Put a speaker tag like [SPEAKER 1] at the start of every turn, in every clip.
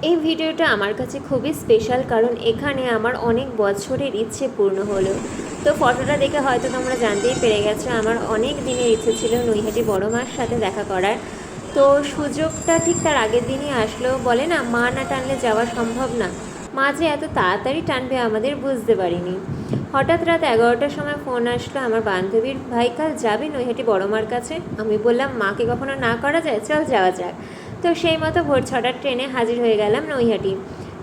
[SPEAKER 1] এই ভিডিওটা আমার কাছে খুবই স্পেশাল, কারণ এখানে আমার অনেক বছরের ইচ্ছে পূর্ণ হলো। তো ফটোটা দেখে হয়তো তোমরা জানতেই পেরে গেছো, আমার অনেক দিনের ইচ্ছে ছিল নৈহাটি বড় মার সাথে দেখা করার। তো সুযোগটা ঠিক তার আগের দিনই আসলো। বলে না, মা না টানলে যাওয়া সম্ভব না। মা যে এত তাড়াতাড়ি টানবে আমাদের বুঝতে পারিনি। হঠাৎ রাত 11টার সময় ফোন আসলো আমার বান্ধবীর, ভাই কাল যাবি নৈহাটি বড় মার কাছে? আমি বললাম, মাকে কখনো না করা যায়, চল যাওয়া যাক। তো সেই মতো ভোর 6টার ট্রেনে হাজির হয়ে গেলাম নৈহাটি।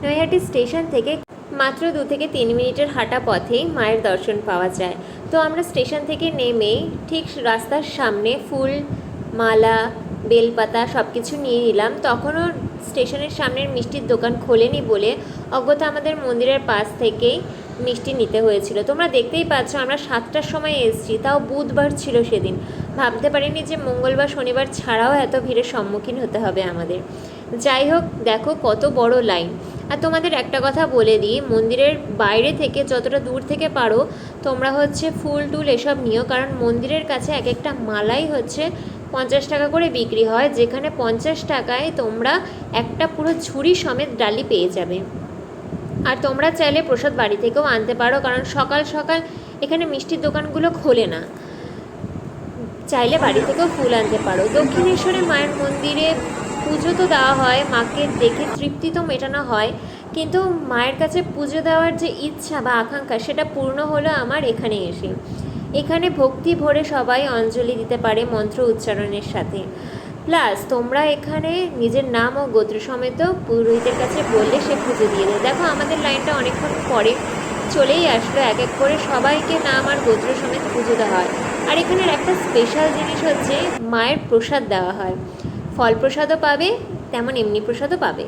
[SPEAKER 1] নৈহাটি স্টেশন থেকে মাত্র 2 থেকে 3 মিনিটের হাঁটা পথেই মায়ের দর্শন পাওয়া যায়। তো আমরা স্টেশন থেকে নেমেই ঠিক রাস্তার সামনে ফুল, মালা, বেলপাতা সব কিছু নিয়ে নিলাম। তখনও স্টেশনের সামনের মিষ্টির দোকান খোলেনি বলে অগত্যা আমাদের মন্দিরের পাশ থেকেই মিষ্টি নিতে হয়েছিল। তোমরা দেখতেই পাচ্ছ আমরা 7টার সময় এসেছি, তাও বুধবার ছিল সেদিন। ভাবতে পারিনি যে মঙ্গলবার শনিবার ছাড়াও এত ভিড়ের সম্মুখীন হতে হবে আমাদের। যাই হোক, দেখো কত বড় লাইন। আর তোমাদের একটা কথা বলে দিই, মন্দিরের বাইরে থেকে যতটা দূর থেকে পারো তোমরা ফুল টুল এসব নিও, কারণ মন্দিরের কাছে এক একটা মালাই 50 টাকা করে বিক্রি হয়, যেখানে 50 টাকায় তোমরা একটা পুরো ঝুড়ি সমেত ডালি পেয়ে যাবে। আর তোমরা চাইলে প্রসাদ বাড়ি থেকেও আনতে পারো, কারণ সকাল সকাল এখানে মিষ্টির দোকানগুলো খোলে না। চাইলে বাড়ি থেকেও ফুল আনতে পারো। দক্ষিণেশ্বরে মায়ের মন্দিরে পুজো তো দেওয়া হয়, মাকে দেখে তৃপ্তি তো মেটানো হয়, কিন্তু মায়ের কাছে পুজো দেওয়ার যে ইচ্ছা বা আকাঙ্ক্ষা সেটা পূর্ণ হলো আমার এখানে এসে। এখানে ভক্তি ভরে সবাই অঞ্জলি দিতে পারে মন্ত্র উচ্চারণের সাথে। প্লাস তোমরা এখানে নিজের নাম ও গোত্র সমেত পুরোহিতের কাছে বললে সে পুজো দিয়ে দেয়। দেখো আমাদের লাইনটা অনেকক্ষণ পরে চলেই আসলো, এক এক করে সবাইকে নাম আর গোত্র সমেত পুজো দেওয়া হয়। আর এখানের একটা স্পেশাল জিনিস মায়ের প্রসাদ দেওয়া হয়। ফল প্রসাদও পাবে, তেমন এমনি প্রসাদও পাবে।